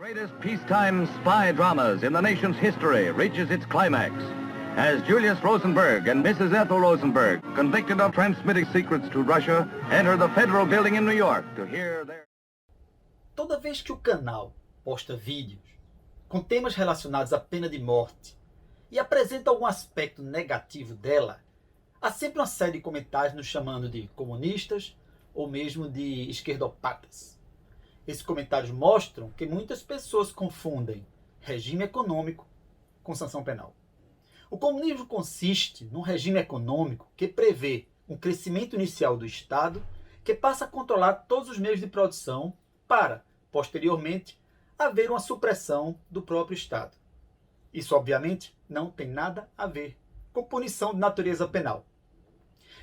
greatest peacetime spy dramas in the nation's history reaches its climax as Julius Rosenberg and Mrs. Ethel Rosenberg, convicted of transmitting secrets to Russia, enter the federal building in New York to hear their... Toda vez que o canal posta vídeos com temas relacionados à pena de morte e apresenta algum aspecto negativo dela, há sempre uma série de comentários nos chamando de comunistas ou mesmo de esquerdopatas. Esses comentários mostram que muitas pessoas confundem regime econômico com sanção penal. O comunismo consiste num regime econômico que prevê um crescimento inicial do Estado que passa a controlar todos os meios de produção para, posteriormente, haver uma supressão do próprio Estado. Isso, obviamente, não tem nada a ver com punição de natureza penal.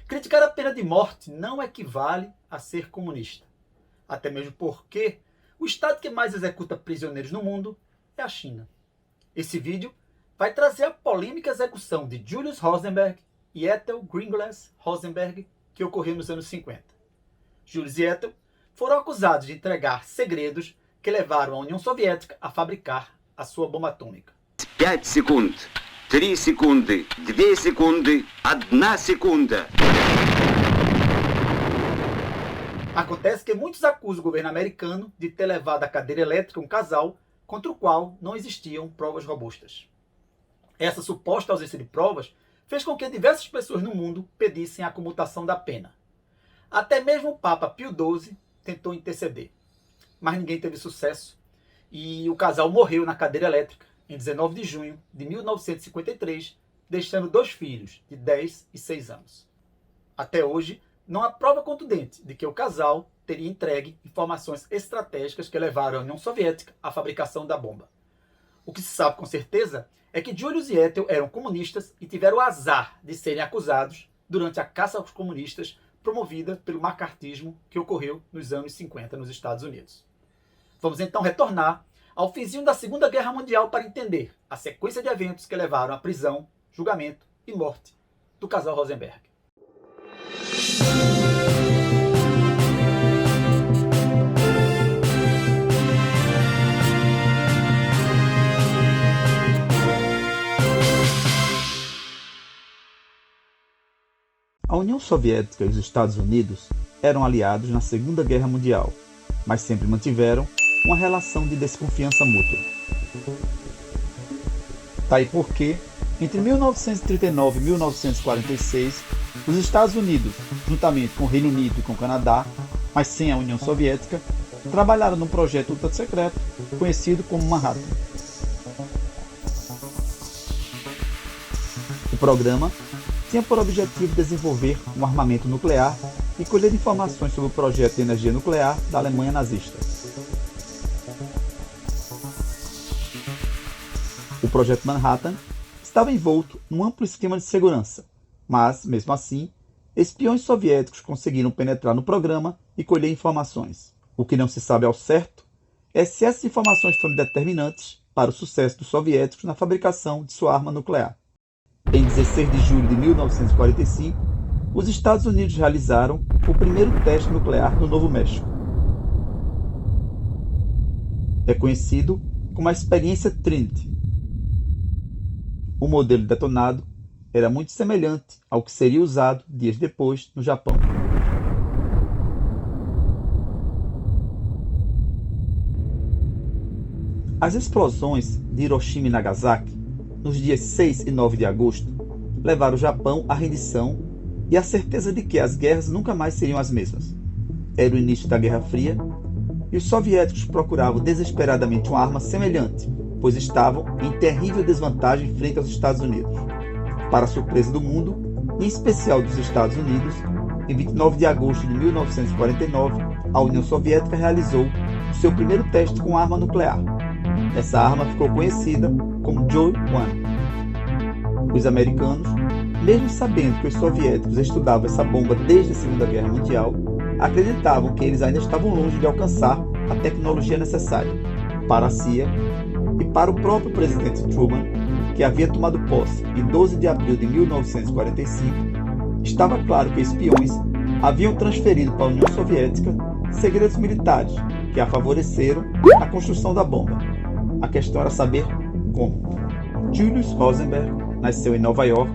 Criticar a pena de morte não equivale a ser comunista. Até mesmo porque o Estado que mais executa prisioneiros no mundo é a China. Esse vídeo vai trazer a polêmica execução de Julius Rosenberg e Ethel Greenglass Rosenberg, que ocorreu nos anos 50. Julius e Ethel foram acusados de entregar segredos que levaram a União Soviética a fabricar a sua bomba atômica. 5 секунд, 3 секунды, 2 секунды, 1 секунда. Acontece que muitos acusam o governo americano de ter levado à cadeira elétrica um casal contra o qual não existiam provas robustas. Essa suposta ausência de provas fez com que diversas pessoas no mundo pedissem a comutação da pena. Até mesmo o Papa Pio XII tentou interceder, mas ninguém teve sucesso e o casal morreu na cadeira elétrica em 19 de junho de 1953, deixando 2 filhos de 10 e 6 anos. Até hoje, não há prova contundente de que o casal teria entregue informações estratégicas que levaram a União Soviética à fabricação da bomba. O que se sabe com certeza é que Julius e Ethel eram comunistas e tiveram o azar de serem acusados durante a caça aos comunistas promovida pelo macartismo que ocorreu nos anos 50 nos Estados Unidos. Vamos então retornar ao finzinho da Segunda Guerra Mundial para entender a sequência de eventos que levaram à prisão, julgamento e morte do casal Rosenberg. A União Soviética e os Estados Unidos eram aliados na Segunda Guerra Mundial, mas sempre mantiveram uma relação de desconfiança mútua. Daí porque, entre 1939 e 1946, os Estados Unidos, juntamente com o Reino Unido e com o Canadá, mas sem a União Soviética, trabalharam num projeto ultra-secreto conhecido como Manhattan. O programa tinha por objetivo desenvolver um armamento nuclear e colher informações sobre o projeto de energia nuclear da Alemanha nazista. O projeto Manhattan estava envolto num amplo esquema de segurança, mas, mesmo assim, espiões soviéticos conseguiram penetrar no programa e colher informações. O que não se sabe ao certo é se essas informações foram determinantes para o sucesso dos soviéticos na fabricação de sua arma nuclear. Em 16 de julho de 1945, os Estados Unidos realizaram o primeiro teste nuclear no Novo México. É conhecido como a experiência Trinity. O modelo detonado era muito semelhante ao que seria usado dias depois no Japão. As explosões de Hiroshima e Nagasaki, nos dias 6 e 9 de agosto, levaram o Japão à rendição e à certeza de que as guerras nunca mais seriam as mesmas. Era o início da Guerra Fria e os soviéticos procuravam desesperadamente uma arma semelhante, pois estavam em terrível desvantagem frente aos Estados Unidos. Para a surpresa do mundo, em especial dos Estados Unidos, em 29 de agosto de 1949, a União Soviética realizou o seu primeiro teste com arma nuclear. Essa arma ficou conhecida como Joy-1. Os americanos, mesmo sabendo que os soviéticos estudavam essa bomba desde a Segunda Guerra Mundial, acreditavam que eles ainda estavam longe de alcançar a tecnologia necessária. Para a CIA e para o próprio presidente Truman, que havia tomado posse em 12 de abril de 1945, estava claro que espiões haviam transferido para a União Soviética segredos militares que a favoreceram a construção da bomba. A questão era saber como. Julius Rosenberg nasceu em Nova York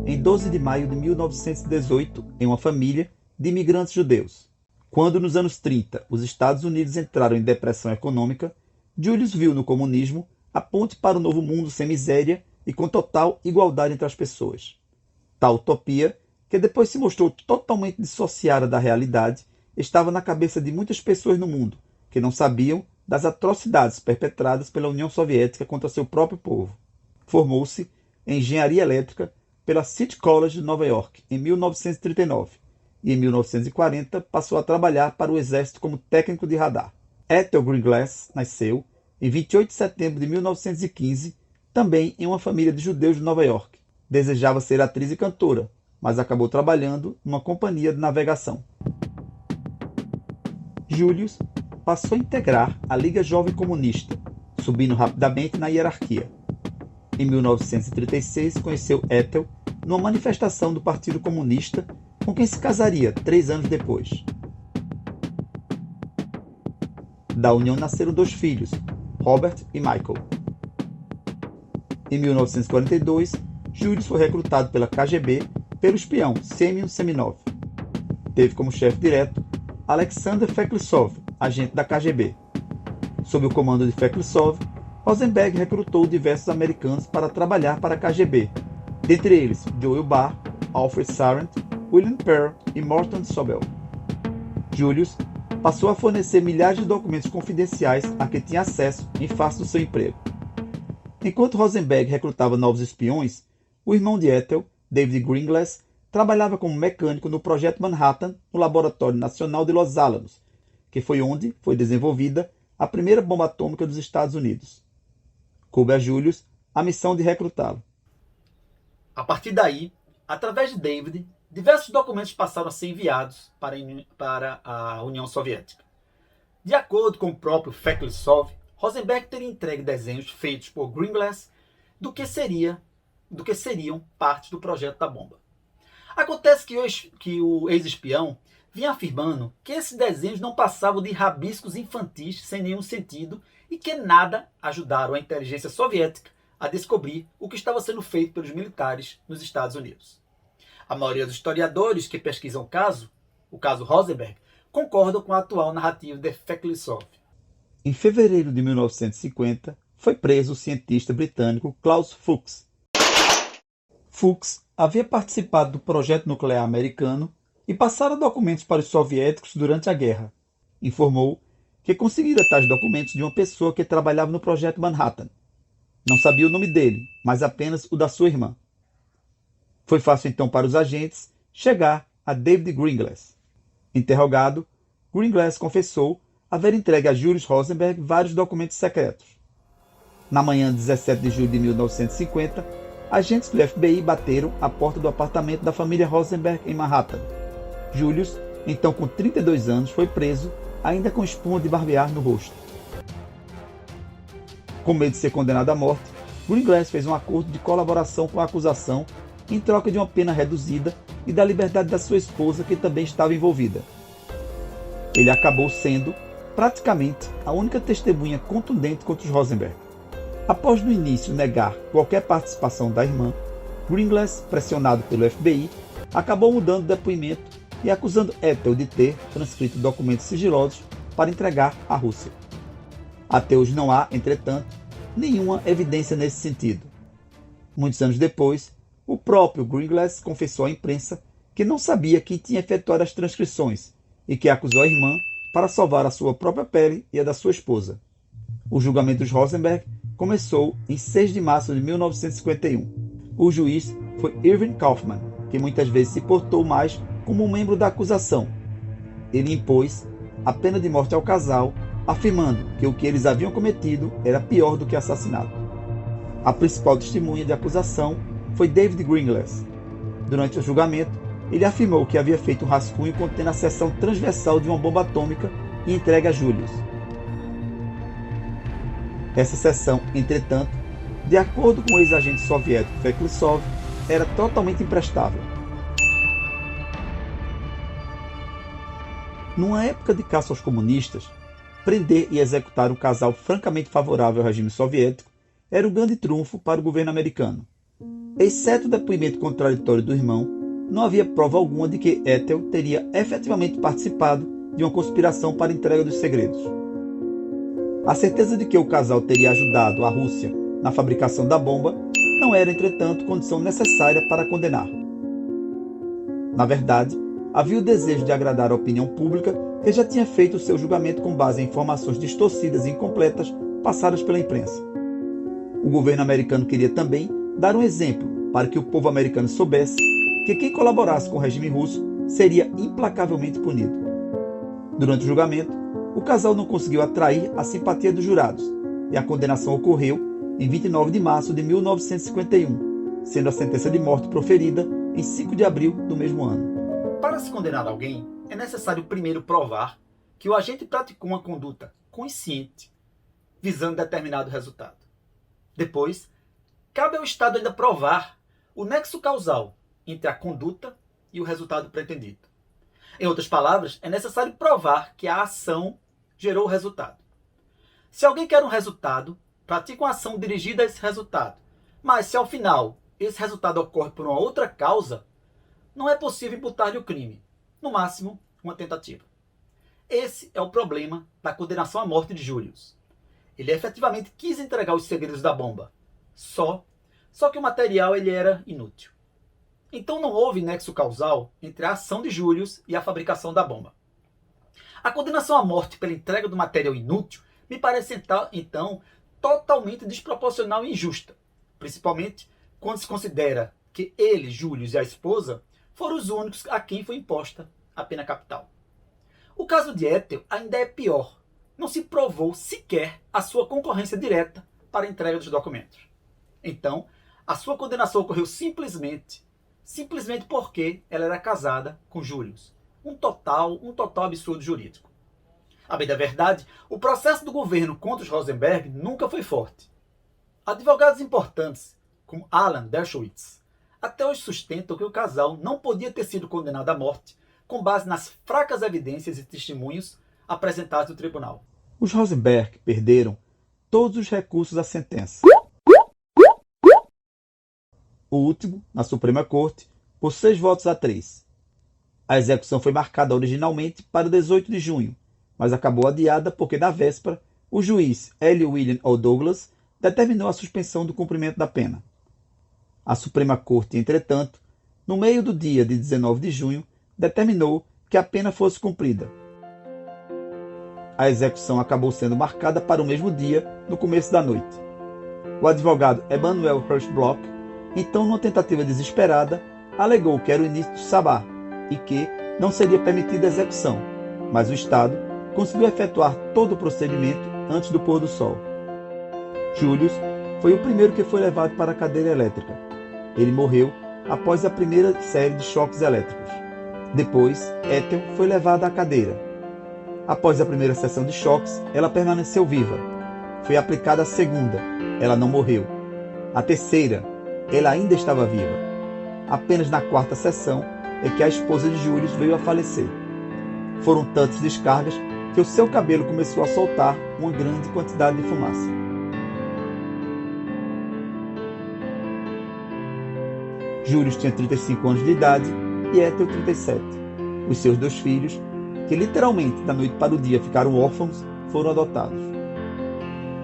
em 12 de maio de 1918 em uma família de imigrantes judeus. Quando, nos anos 30, os Estados Unidos entraram em depressão econômica, Julius viu no comunismo a ponte para um novo mundo sem miséria e com total igualdade entre as pessoas. Tal utopia, que depois se mostrou totalmente dissociada da realidade, estava na cabeça de muitas pessoas no mundo, que não sabiam das atrocidades perpetradas pela União Soviética contra seu próprio povo. Formou-se em engenharia elétrica pela City College de Nova York em 1939 e em 1940 passou a trabalhar para o exército como técnico de radar. Ethel Greenglass nasceu em 28 de setembro de 1915, também em uma família de judeus de Nova York. Desejava ser atriz e cantora, mas acabou trabalhando numa companhia de navegação. Julius passou a integrar a Liga Jovem Comunista, subindo rapidamente na hierarquia. Em 1936, conheceu Ethel numa manifestação do Partido Comunista, com quem se casaria 3 anos depois. Da união nasceram 2 filhos, Robert e Michael. Em 1942, Julius foi recrutado pela KGB pelo espião Semyon Semenov. Teve como chefe direto Alexander Feklisov, agente da KGB. Sob o comando de Feklisov, Rosenberg recrutou diversos americanos para trabalhar para a KGB, dentre eles Joel Barr, Alfred Sarant, William Pearl e Morton Sobel. Julius passou a fornecer milhares de documentos confidenciais a que tinha acesso em face do seu emprego. Enquanto Rosenberg recrutava novos espiões, o irmão de Ethel, David Greenglass, trabalhava como mecânico no Projeto Manhattan no Laboratório Nacional de Los Alamos, que foi onde foi desenvolvida a primeira bomba atômica dos Estados Unidos. Coube a Julius a missão de recrutá-lo. A partir daí, através de David, diversos documentos passaram a ser enviados para a União Soviética. De acordo com o próprio Feklisov, Rosenberg teria entregue desenhos feitos por Greenglass do que seriam parte do projeto da bomba. Acontece que o ex-espião vinha afirmando que esses desenhos não passavam de rabiscos infantis sem nenhum sentido e que nada ajudaram a inteligência soviética a descobrir o que estava sendo feito pelos militares nos Estados Unidos. A maioria dos historiadores que pesquisam o caso Rosenberg, concordam com a atual narrativa de Feklisov. Em fevereiro de 1950, foi preso o cientista britânico Klaus Fuchs. Fuchs havia participado do projeto nuclear americano e passara documentos para os soviéticos durante a guerra. Informou que conseguira tais documentos de uma pessoa que trabalhava no Projeto Manhattan. Não sabia o nome dele, mas apenas o da sua irmã. Foi fácil então para os agentes chegar a David Greenglass. Interrogado, Greenglass confessou haver entregue a Julius Rosenberg vários documentos secretos. Na manhã de 17 de julho de 1950, agentes do FBI bateram à porta do apartamento da família Rosenberg em Manhattan. Julius, então com 32 anos, foi preso, ainda com espuma de barbear no rosto. Com medo de ser condenado à morte, Greenglass fez um acordo de colaboração com a acusação em troca de uma pena reduzida e da liberdade da sua esposa, que também estava envolvida. Ele acabou sendo, praticamente, a única testemunha contundente contra os Rosenberg. Após no início negar qualquer participação da irmã, Greenglass, pressionado pelo FBI, acabou mudando o depoimento e acusando Ethel de ter transcrito documentos sigilosos para entregar à Rússia. Até hoje não há, entretanto, nenhuma evidência nesse sentido. Muitos anos depois, o próprio Greenglass confessou à imprensa que não sabia quem tinha efetuado as transcrições e que acusou a irmã para salvar a sua própria pele e a da sua esposa. O julgamento dos Rosenberg começou em 6 de março de 1951. O juiz foi Irving Kaufman, que muitas vezes se portou mais como um membro da acusação. Ele impôs a pena de morte ao casal, afirmando que o que eles haviam cometido era pior do que assassinato. A principal testemunha de acusação foi David Greenglass. Durante o julgamento, ele afirmou que havia feito um rascunho contendo a seção transversal de uma bomba atômica e entregue a Julius. Essa seção, entretanto, de acordo com o ex-agente soviético Feklisov, era totalmente imprestável. Numa época de caça aos comunistas, prender e executar um casal francamente favorável ao regime soviético era um grande trunfo para o governo americano. Exceto o depoimento contraditório do irmão, não havia prova alguma de que Ethel teria efetivamente participado de uma conspiração para a entrega dos segredos. A certeza de que o casal teria ajudado a Rússia na fabricação da bomba não era, entretanto, condição necessária para condenar. Na verdade, havia o desejo de agradar a opinião pública, que já tinha feito seu julgamento com base em informações distorcidas e incompletas passadas pela imprensa. O governo americano queria também dar um exemplo para que o povo americano soubesse que quem colaborasse com o regime russo seria implacavelmente punido. Durante o julgamento, o casal não conseguiu atrair a simpatia dos jurados e a condenação ocorreu em 29 de março de 1951, sendo a sentença de morte proferida em 5 de abril do mesmo ano. Para se condenar alguém, é necessário primeiro provar que o agente praticou uma conduta consciente visando determinado resultado. Depois, cabe ao Estado ainda provar o nexo causal entre a conduta e o resultado pretendido. Em outras palavras, é necessário provar que a ação gerou o resultado. Se alguém quer um resultado, pratica uma ação dirigida a esse resultado. Mas se ao final esse resultado ocorre por uma outra causa, não é possível imputar-lhe o crime. No máximo, uma tentativa. Esse é o problema da condenação à morte de Julius. Ele efetivamente quis entregar os segredos da bomba. Só que o material ele era inútil. Então não houve nexo causal entre a ação de Julius e a fabricação da bomba. A condenação à morte pela entrega do material inútil me parece então totalmente desproporcional e injusta, principalmente quando se considera que ele, Julius e a esposa foram os únicos a quem foi imposta a pena capital. O caso de Ethel ainda é pior. Não se provou sequer a sua concorrência direta para a entrega dos documentos. Então, a sua condenação ocorreu simplesmente porque ela era casada com Julius. Um total absurdo jurídico. A bem da verdade, o processo do governo contra os Rosenberg nunca foi forte. Advogados importantes, como Alan Dershowitz, até hoje sustentam que o casal não podia ter sido condenado à morte com base nas fracas evidências e testemunhos apresentados no tribunal. Os Rosenberg perderam todos os recursos à sentença. O último, na Suprema Corte, por 6 votos a 3. A execução foi marcada originalmente para 18 de junho, mas acabou adiada porque, na véspera, o juiz L. William O. Douglas determinou a suspensão do cumprimento da pena. A Suprema Corte, entretanto, no meio do dia de 19 de junho, determinou que a pena fosse cumprida. A execução acabou sendo marcada para o mesmo dia, no começo da noite. O advogado Emanuel Hirschblock, então, numa tentativa desesperada, alegou que era o início do sabá e que não seria permitida a execução, mas o Estado conseguiu efetuar todo o procedimento antes do pôr do sol. Julius foi o primeiro que foi levado para a cadeira elétrica. Ele morreu após a primeira série de choques elétricos. Depois, Ethel foi levada à cadeira. Após a primeira sessão de choques, ela permaneceu viva. Foi aplicada a segunda. Ela não morreu. A terceira, ela ainda estava viva. Apenas na quarta sessão é que a esposa de Julius veio a falecer. Foram tantas descargas que o seu cabelo começou a soltar uma grande quantidade de fumaça. Julius tinha 35 anos de idade e Ethel 37. Os seus 2 filhos, que literalmente da noite para o dia ficaram órfãos, foram adotados.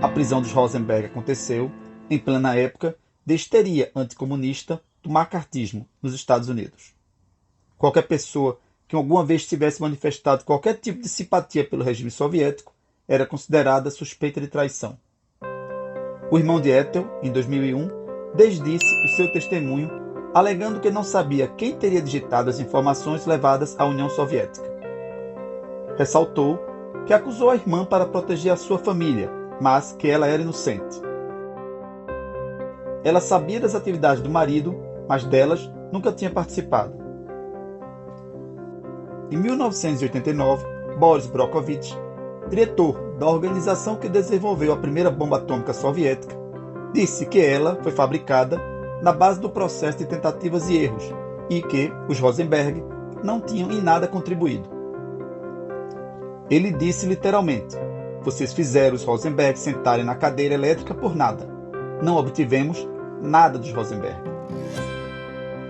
A prisão dos Rosenberg aconteceu em plena época de histeria anticomunista do macartismo nos Estados Unidos. Qualquer pessoa que alguma vez tivesse manifestado qualquer tipo de simpatia pelo regime soviético era considerada suspeita de traição. O irmão de Ethel, em 2001, desdisse o seu testemunho, alegando que não sabia quem teria digitado as informações levadas à União Soviética. Ressaltou que acusou a irmã para proteger a sua família, mas que ela era inocente. Ela sabia das atividades do marido, mas delas nunca tinha participado. Em 1989, Boris Brokovich, diretor da organização que desenvolveu a primeira bomba atômica soviética, disse que ela foi fabricada na base do processo de tentativas e erros e que os Rosenberg não tinham em nada contribuído. Ele disse literalmente: Vocês fizeram os Rosenberg sentarem na cadeira elétrica por nada. Não obtivemos nada dos Rosenberg.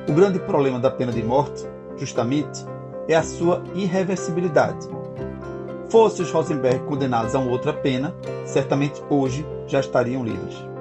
O grande problema da pena de morte, justamente, é a sua irreversibilidade. Fossem os Rosenberg condenados a uma outra pena, certamente hoje já estariam livres.